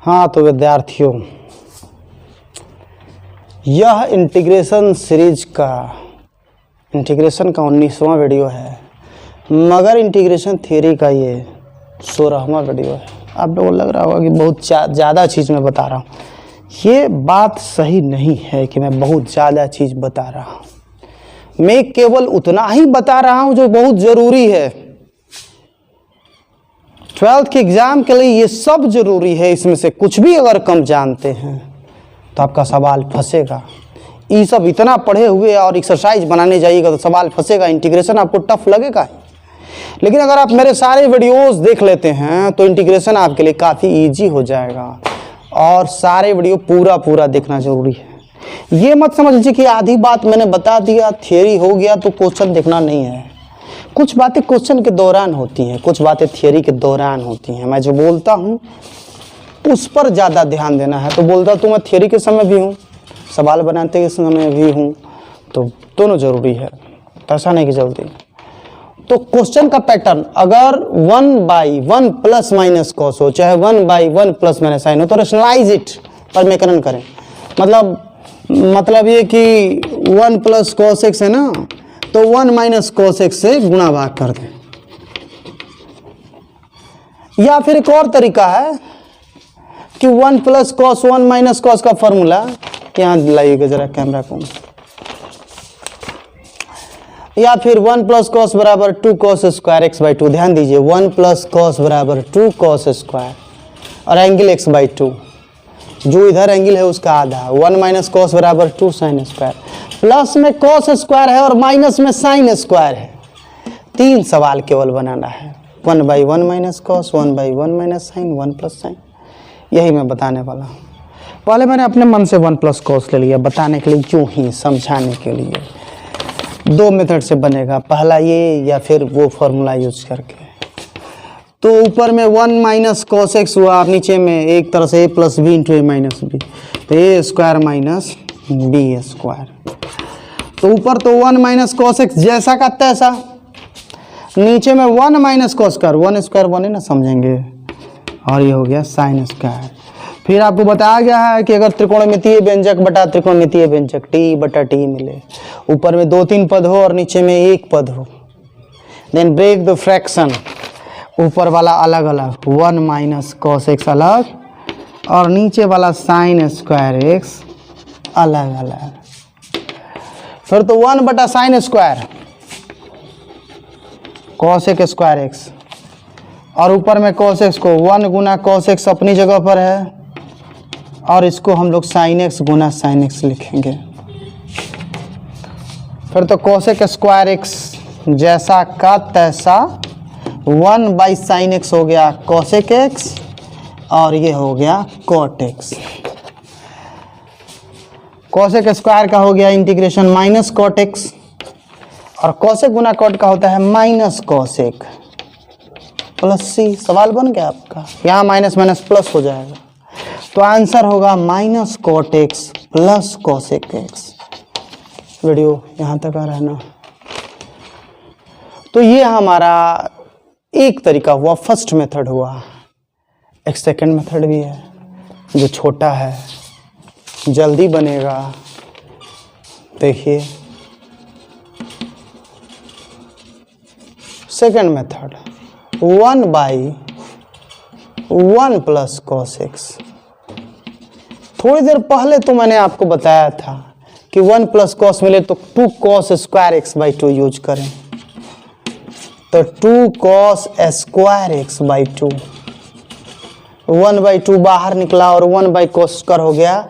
हाँ तो विद्यार्थियों, यह इंटीग्रेशन सीरीज का 19वां वीडियो है, मगर इंटीग्रेशन थ्योरी का ये 16वां वीडियो है। आप लोगों को लग रहा होगा कि बहुत ज़्यादा चीज़ मैं बता रहा हूँ। ये बात सही नहीं है कि मैं बहुत ज़्यादा चीज़ बता रहा हूँ। मैं केवल उतना ही बता रहा हूँ जो बहुत ज़रूरी है। 12th के एग्ज़ाम के लिए ये सब ज़रूरी है। इसमें से कुछ भी अगर कम जानते हैं तो आपका सवाल फंसेगा। ये सब इतना पढ़े हुए और एक्सरसाइज बनाने जाइएगा तो सवाल फंसेगा। इंटीग्रेशन आपको टफ लगेगा, लेकिन अगर आप मेरे सारे वीडियोस देख लेते हैं तो इंटीग्रेशन आपके लिए काफ़ी इजी हो जाएगा। और सारे वीडियो पूरा देखना ज़रूरी है। ये मत समझ लीजिए कि आधी बात मैंने बता दिया, थियरी हो गया तो क्वेश्चन देखना नहीं है। कुछ बातें क्वेश्चन के दौरान होती हैं, कुछ बातें थियरी के दौरान होती हैं। मैं जो बोलता हूँ उस पर ज़्यादा ध्यान देना है। तो बोलता तो मैं थियरी के समय भी हूँ, सवाल बनाते के समय भी हूँ, तो दोनों ज़रूरी है। तो ऐसा नहीं कि जल्दी। तो क्वेश्चन का पैटर्न अगर 1/1 प्लस माइनस कॉस हो, चाहे 1/1 प्लस माइनस साइन हो, तो रेशनलाइज इट पर मेकरण करें। मतलब ये कि 1 प्लस कॉस एक्स है ना, तो 1 माइनस कॉस एक्स से गुणा भाग कर दें। या फिर एक और तरीका है कि 1 प्लस कॉस 1 माइनस कॉस का फॉर्मूला यहाँ लाइएगा जरा कैमरा को। या फिर 1 प्लस कॉस बराबर 2 कॉस स्क्वायर एक्स बाई 2। ध्यान दीजिए 1 प्लस कॉस बराबर 2 कॉस स्क्वायर और एंगल एक्स बाई 2, जो इधर एंगल है उसका आधा। 1 माइनस कॉस बराबर 2 साइन स्क्वायर, प्लस में कॉस स्क्वायर है और माइनस में साइन स्क्वायर है। 3 सवाल केवल बनाना है। 1/1 minus cos, 1/1 minus sine, 1 plus sine. यही मैं बताने वाला हूँ। पहले मैंने अपने मन से 1 प्लस कॉस ले लिया बताने के लिए, यूँ ही समझाने के लिए। 2 मेथड से बनेगा, पहला ये या फिर वो फॉर्मूला यूज करके। तो ऊपर में 1 माइनस कॉस एक्स हुआ, नीचे में एक तरह से a plus B into A minus B, तो A square minus B square. तो ऊपर तो 1 माइनस कॉस एक्स जैसा का तैसा, नीचे में 1 माइनस कॉस स्क्वायर, 1 स्क्वायर 1 ही ना समझेंगे, और ये हो गया साइन स्क्वायर। फिर आपको बताया गया है कि अगर त्रिकोणमितीय व्यंजक बटा त्रिकोणमितीय व्यंजक टी बटा टी मिले, ऊपर में 2-3 पद हो और नीचे में 1 पद हो, देन ब्रेक द फ्रैक्शन। ऊपर वाला अलग अलग, 1 माइनस कॉस एक्स अलग और नीचे वाला साइन स्क्वायर एक्स अलग अलग। फिर तो 1 बटा sine square cos x square x, और ऊपर में कॉस एक्स को 1 गुना कॉस एक्स अपनी जगह पर है, और इसको हम लोग साइन एक्स गुना साइन एक्स लिखेंगे। फिर तो कोसेक स्क्वायर एक्स जैसा का तैसा, 1 साइन एक्स हो गया कोसेक एक्स, और ये हो गया कॉट एक्स। कोसेक स्क्वायर का हो गया इंटीग्रेशन माइनस कॉट एक्स, और कोसेक गुना कॉट का होता है माइनस कोसेक प्लस सी। सवाल बन गया आपका, यहाँ माइनस माइनस प्लस हो जाएगा, तो आंसर होगा minus cot x plus cosec x. Video यहाँ तक आ रहा है ना। तो ये हमारा एक तरीका हुआ, फर्स्ट मेथड हुआ। एक सेकंड मेथड भी है जो छोटा है, जल्दी बनेगा। देखिए second method, 1/1 plus cos x. थोड़ी देर पहले तो मैंने आपको बताया था कि 1 प्लस कॉस मिले तो 2 cos square x by 2 use करें। तो 2 कॉस स्क्वायर एक्स बाई 2, 1/2 बाहर निकला और 1 कॉस स्क्वायर हो गया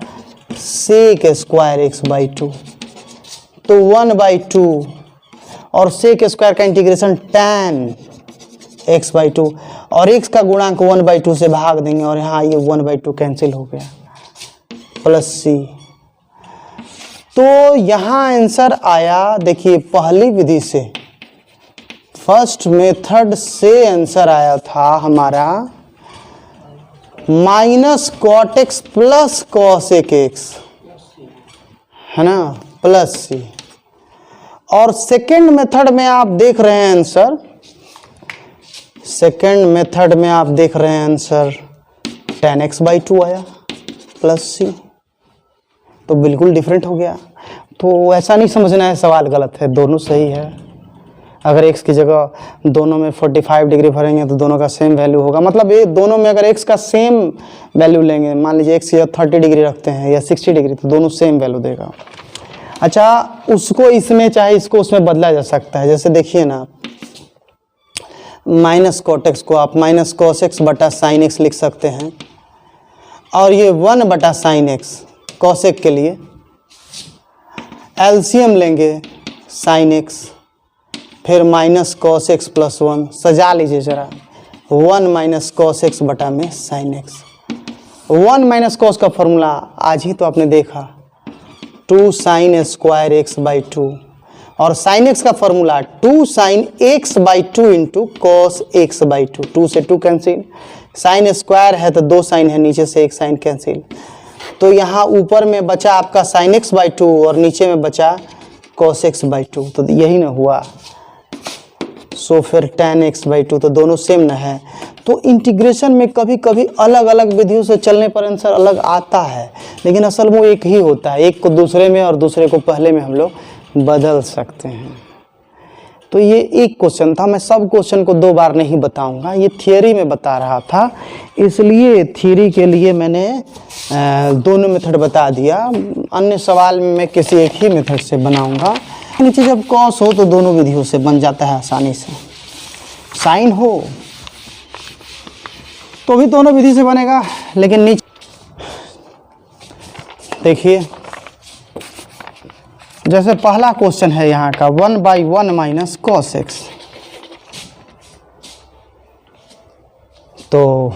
सेक स्क्वायर एक्स बाई 2। तो 1/2 और सेक स्क्वायर का इंटीग्रेशन tan एक्स बाई 2, और x का गुणांक 1/2 से भाग देंगे, और यहाँ ये 1/2 कैंसिल हो गया, प्लस सी। तो यहाँ आंसर आया। देखिए पहली विधि से, फर्स्ट मेथड से आंसर आया था हमारा minus cot x plus cosec x, है ना, प्लस सी। और सेकेंड मेथड में आप देख रहे हैं आंसर, सेकेंड मेथड में आप देख रहे हैं आंसर 10x/2 आया प्लस सी, तो बिल्कुल डिफरेंट हो गया। तो ऐसा नहीं समझना है सवाल गलत है, दोनों सही है। अगर x की जगह दोनों में 45 डिग्री भरेंगे तो दोनों का सेम वैल्यू होगा, मतलब ये दोनों में अगर x का सेम वैल्यू लेंगे, मान लीजिए x की जगह 30 डिग्री रखते हैं या 60 डिग्री, तो दोनों सेम वैल्यू देगा। अच्छा, उसको इसमें चाहे इसको उसमें बदला जा सकता है। जैसे देखिए ना, माइनस कॉट एक्स को आप माइनस कॉस एक्स बटा साइन एक्स लिख सकते हैं, और ये 1 बटा साइन एक्स कॉस एक्स के लिए एलसीएम लेंगे साइन एक्स, फिर माइनस कॉस एक्स प्लस 1, सजा लीजिए जरा, 1 माइनस कॉस एक्स बटा में साइन एक्स। 1 माइनस कॉस का फॉर्मूला आज ही तो आपने देखा, 2 साइन स्क्वायर एक्स बाई 2, और साइन एक्स का formula 2 sign x by 2 into cos x by 2। 2 से 2 कैंसिल, साइन स्क्वायर है तो 2 साइन है, नीचे से 1 साइन कैंसिल, तो यहाँ ऊपर में बचा आपका साइन एक्स बाई 2 और नीचे में बचा कॉस एक्स बाई 2, तो यही ना हुआ। सो फिर tan x/2, तो दोनों सेम ना है। तो इंटीग्रेशन में कभी कभी अलग अलग विधियों से चलने पर आंसर अलग आता है, लेकिन असल वो एक ही होता है, एक को दूसरे में और दूसरे को पहले में हम लोग बदल सकते हैं। तो ये एक क्वेश्चन था, मैं सब क्वेश्चन को 2 बार नहीं बताऊंगा, ये थियरी में बता रहा था, इसलिए थियरी के लिए मैंने दोनों मेथड बता दिया। अन्य सवाल में मैं किसी एक ही मेथड से बनाऊंगा। नीचे जब कॉस हो तो दोनों विधियों से बन जाता है आसानी से, साइन हो तो भी दोनों विधि से बनेगा, लेकिन नीचे देखिए, जैसे पहला क्वेश्चन है यहाँ का 1/1 माइनस कॉस एक्स, तो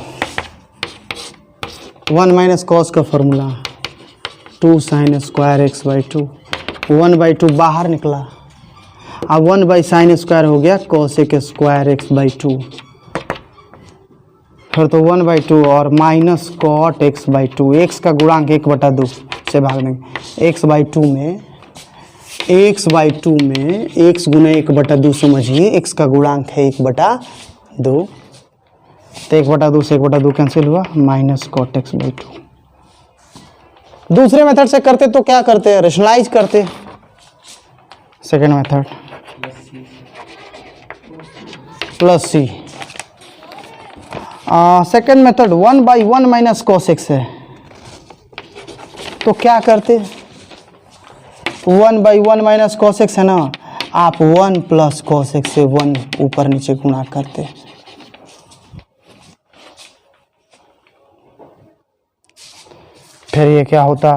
1 माइनस कॉस का formula 2 sine square x by 2, 1/2 बाहर निकला, अब 1 बाई साइन स्क्वायर हो गया कॉस एक स्क्वायर एक्स बाई 2, फिर तो 1/2 और minus cot x by 2, x का गुणांक 1/2 से भाग देंगे, x बाई 2 में x गुना 1/2 समझिए, x का गुणांक है 1/2, तो 1/2 से 1/2 कैंसिल हुआ, माइनस कॉट एक्स बाई 2। दूसरे मेथड से करते तो क्या करते, रेशनलाइज करते। Second method plus C, second method 1/1 minus cos x है, तो क्या करते, 1/1 माइनस कॉस एक्स है ना, आप 1 प्लस कॉस एक्स से 1 ऊपर नीचे गुणा करते, फिर ये क्या होता,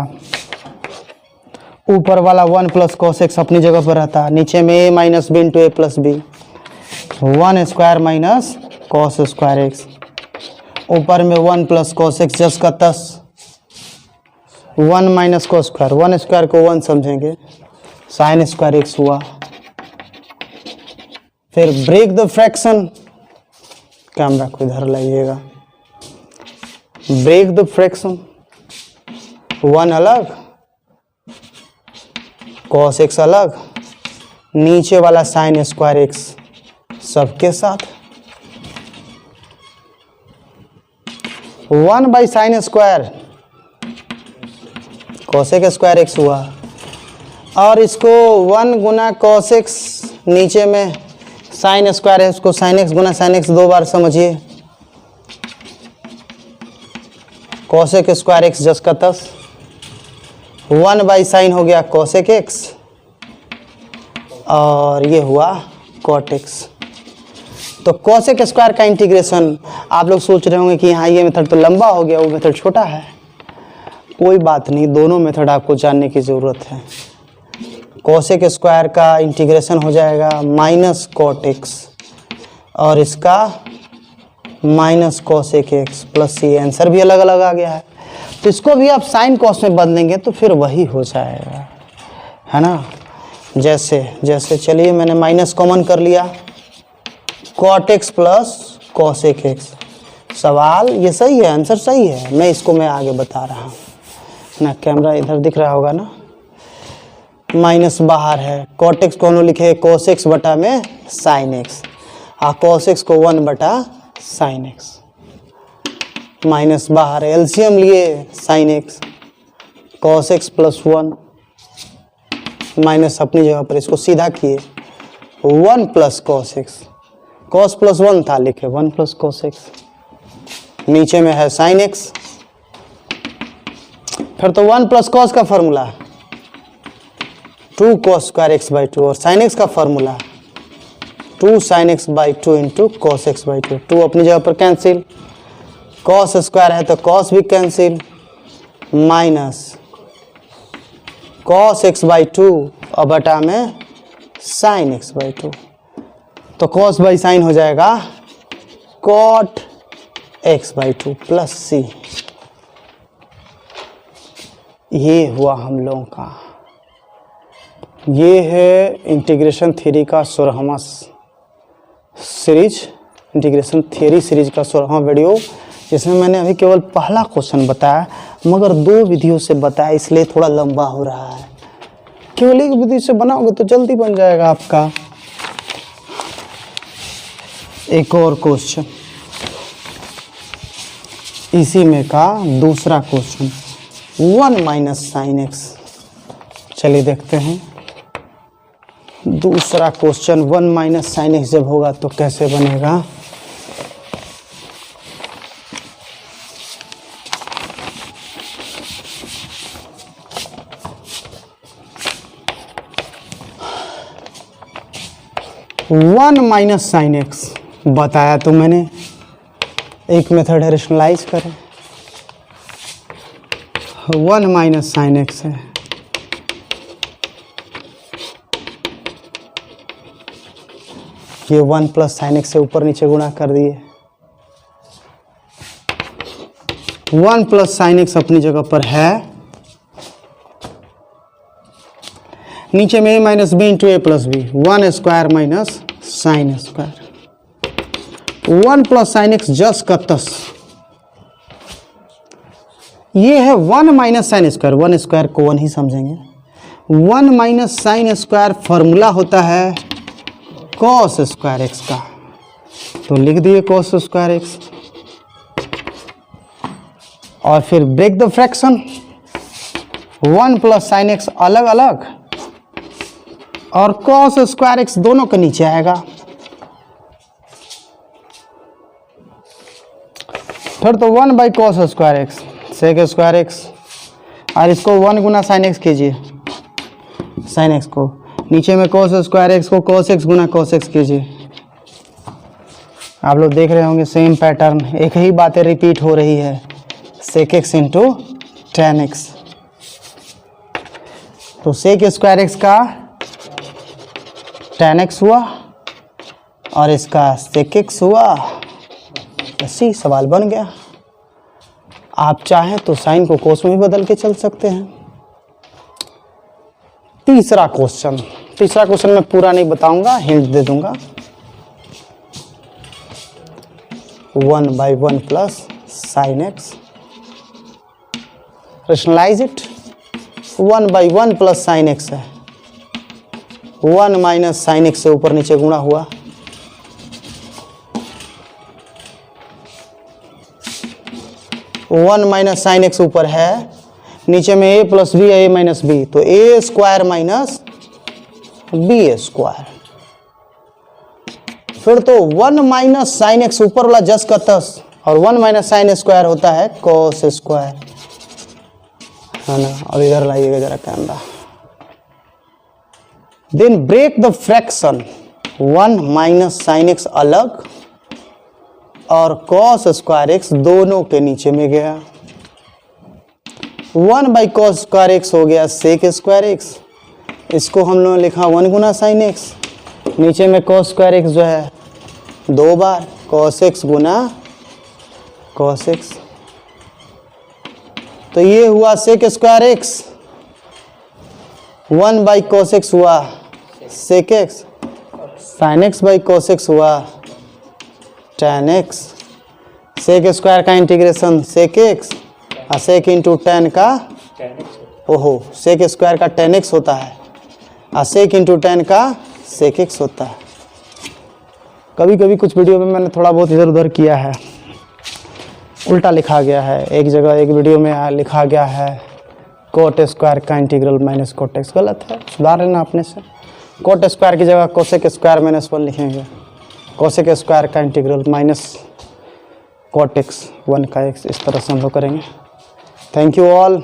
ऊपर वाला 1 प्लस कॉस एक्स अपनी जगह पर रहता, नीचे में a minus B into A plus B, 1 square minus cos square x, ऊपर में 1 प्लस कॉस एक्स जस का तस, 1 माइनस कॉस स्क्वायर, 1 स्क्वायर को 1 समझेंगे, साइन स्क्वायर एक्स हुआ, फिर ब्रेक द फ्रैक्शन, कैमरा को इधर लाइएगा, ब्रेक द फ्रैक्शन, 1 अलग कॉस एक्स अलग, नीचे वाला साइन स्क्वायर एक्स सबके साथ, 1 by sine square cosec square x हुआ, और इसको 1 गुना कॉस एक्स, नीचे में साइन स्क्वायर है, उसको साइन एक्स गुना साइन एक्स 2 बार समझिए, कॉसेक स्क्वायर एक्स जस का तस, 1 बाई साइन हो गया कॉसेक एक्स, और ये हुआ कॉट एक्स। तो कॉसेक स्क्वायर का इंटीग्रेशन, आप लोग सोच रहे होंगे कि हाँ ये मेथड तो लंबा हो गया, वो मेथड छोटा है, कोई बात नहीं, दोनों मेथड आपको जानने की ज़रूरत है। कॉसेक स्क्वायर का इंटीग्रेशन हो जाएगा माइनस कॉट एक्स, और इसका माइनस कॉसेक एक्स प्लस सी, आंसर भी अलग अलग आ गया है, तो इसको भी आप साइन कॉस में बदलेंगे तो फिर वही हो जाएगा, है ना। जैसे चलिए मैंने माइनस कॉमन कर लिया, cot x plus cosec x, सवाल ये सही है, आंसर सही है, मैं आगे बता रहा हूँ ना, कैमरा इधर दिख रहा होगा ना, माइनस बाहर है, कॉट एक्स को हम लोग लिखे कॉस एक्स बटा में साइन एक्स, और कॉस एक्स को 1 बटा साइन एक्स, माइनस बाहर एलसीएम लिए sine x, cos x plus 1 minus अपनी जगह पर इसको सीधा किए 1 plus cos x, cos plus 1 था लिखे 1 प्लस कॉस एक्स, नीचे में है साइन एक्स। फिर तो 1 प्लस कॉस का formula 2 cos square x by 2 और साइन एक्स का formula 2 sign x by 2 into cos x by 2। 2 अपनी जगह पर कैंसिल, कॉस स्क्वायर है तो कॉस भी cancel, minus cos x by 2 और बटा में साइन एक्स बाई 2। तो कॉस बाई साइन हो जाएगा कॉट एक्स बाई 2 प्लस सी। ये हुआ हम लोगों का, ये है इंटीग्रेशन थ्योरी का 16वां सीरीज, इंटीग्रेशन थ्योरी सीरीज का 16वां वीडियो, जिसमें मैंने अभी केवल पहला क्वेश्चन बताया मगर 2 विधियों से बताया, इसलिए थोड़ा लंबा हो रहा है। केवल एक विधि से बनाओगे तो जल्दी बन जाएगा आपका। एक और क्वेश्चन इसी में का दूसरा क्वेश्चन 1 माइनस साइन एक्स। चलिए देखते हैं दूसरा क्वेश्चन 1 माइनस साइन एक्स जब होगा तो कैसे बनेगा। वन माइनस साइन एक्स बताया तो मैंने, एक मेथड है रेशनलाइज करें। 1 माइनस साइन एक्स है, ये 1 प्लस साइन एक्स से ऊपर नीचे गुणा कर दिए। 1 प्लस साइन एक्स अपनी जगह पर है, नीचे में a minus B into A plus B, 1 square minus sine square. 1 plus sine x जस का तस, ये है 1 माइनस साइन स्क्वायर, 1 स्क्वायर को 1 ही समझेंगे। 1 माइनस साइन स्क्वायर फॉर्मूला होता है कॉस स्क्वायर एक्स का, तो लिख दिए कॉस स्क्वायर एक्स और फिर break the fraction. 1 plus sine x अलग अलग और कॉस स्क्वायर एक्स दोनों के नीचे आएगा। फिर तो 1 by cos square x sec square x, और इसको 1 गुना साइन एक्स कीजिए, साइन एक्स को नीचे में कॉस स्क्वायर एक्स को कॉस एक्स गुना कॉस एक्स कीजिए। आप लोग देख रहे होंगे सेम पैटर्न, एक ही बातें रिपीट हो रही है, sec x into tan x. तो सेक स्क्वायर एक्स का टेन एक्स हुआ और इसका सेक एक्स हुआ, ऐसी सवाल बन गया। आप चाहें तो साइन को कोस में भी बदल के चल सकते हैं। तीसरा क्वेश्चन मैं पूरा नहीं बताऊंगा, हिंट दे दूंगा। 1 by 1 plus sine x, rationalise it. 1 by 1 plus sine x है, 1 माइनस साइन एक्स से ऊपर नीचे गुणा हुआ, वन माइनस साइन एक्स ऊपर है, नीचे में a प्लस बी है, a माइनस बी, तो a square minus B square. फिर तो 1 माइनस साइन एक्स ऊपर वाला जस का तस, और 1 माइनस साइन स्क्वायर होता है कॉस स्क्वायर, है ना। और इधर लाइएगा जरा camera. Then break the fraction, 1 minus sine x अलग और कॉस स्क्वायर एक्स दोनों के नीचे में गया। 1 बाई कॉस स्क्वायर एक्स हो गया सेक स्क्वायर एक्स, इसको हम लोगों ने लिखा 1 गुना साइन एक्स, नीचे में कॉस स्क्वायर एक्स जो है 2 बार कॉस एक्स गुना कॉस एक्स, तो ये हुआ sec square x. 1 by cos x हुआ sec x, sine x by cos x हुआ टेन एक्स, सेक स्क्वायर का इंटीग्रेशन सेक एक्स और सेक इंटू टेन का, ओहो सेक स्क्वायर का टेन एक्स होता है और सेक इंटू टेन का सेक एक्स होता है। कभी कभी कुछ वीडियो में मैंने थोड़ा बहुत इधर उधर किया है। उल्टा लिखा गया है। एक जगह एक वीडियो में लिखा गया है कोट स्क्वायर का इंटीग्रल माइनस कोट एक्स, गलत है, सुधार लेना अपने से। कोट स्क्वायर की जगह कोसेक स्क्वायर माइनस 1 लिखेंगे। कोसेक स्क्वायर का इंटीग्रल माइनस कोट एक्स 1 का एक्स, इस तरह से हम लोग करेंगे। Thank you all.